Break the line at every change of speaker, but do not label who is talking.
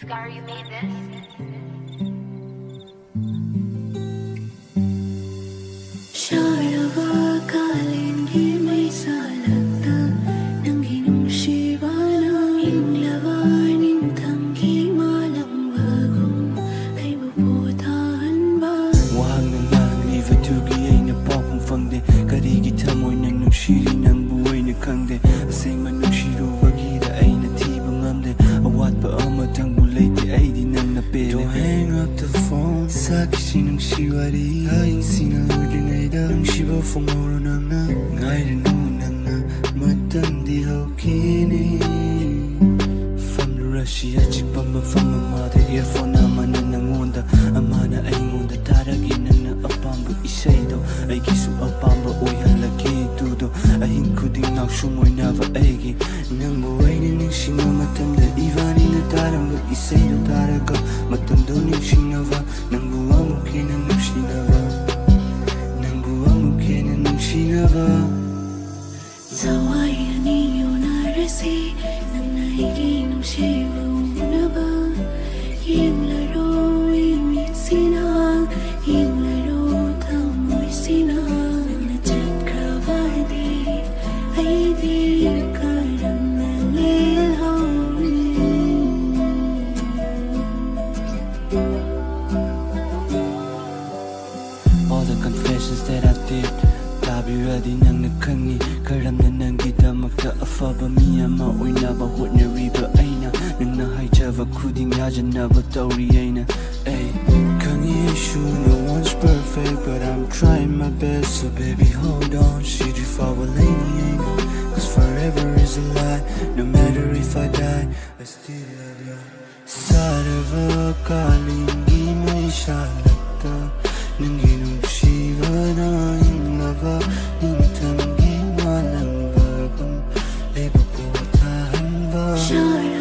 Scar, you made this?
Sharava kalingi may salagta nang hinungshibana inglava nintanggi malambagong ay bubutahan ba
Wahang nang livetugi ay napakong fangde Karigi tamoy ng nungshiri ng buhay na kangde Asay manungshirubagida ay natibang amde Awat pa amatang bulay di ay di nang napede Don't hang up the phone Saki sinang shiwari Hayang sinaludin ay dang shiba fungoro nang na Ngay rin unang na Matang di hawkini From the Russia chikpa mafamamada Earphone naman na nangunda Amana ay ngunda Taragin na apamba isay daw Ay gisu apamba oy halagi tudo Ahin kuding naksumoy nava aigi Nang buhay na ning singa matamda Ivani na tarang isay daw taraga Matamdo ning singava Nang buwa mo kina nang sinava Nang buwa mo kina nang sinava
Zawaya niyo narasi nang naiginom siya una ba yung laro imit sinang yung laro tamoy sinang na-chat ka ba di ay di ka lang nalilhaw
All the confessions that I did Tabiradi nang nakangi Karamnan ng gidamakta Afaba miya maoynaba hotnariba ayna Nang nahayjava kuding yajanaba tauri ayna Ay, kangi issue no one's perfect But I'm trying my best So baby hold on Shiri fawalani ayna Cause forever is a lie No matter if I die I still love you Sarava kalingi may shalakta Nang ginugsiva na inlava Nintanggi malang bagong Ay bubutahan ba
Shara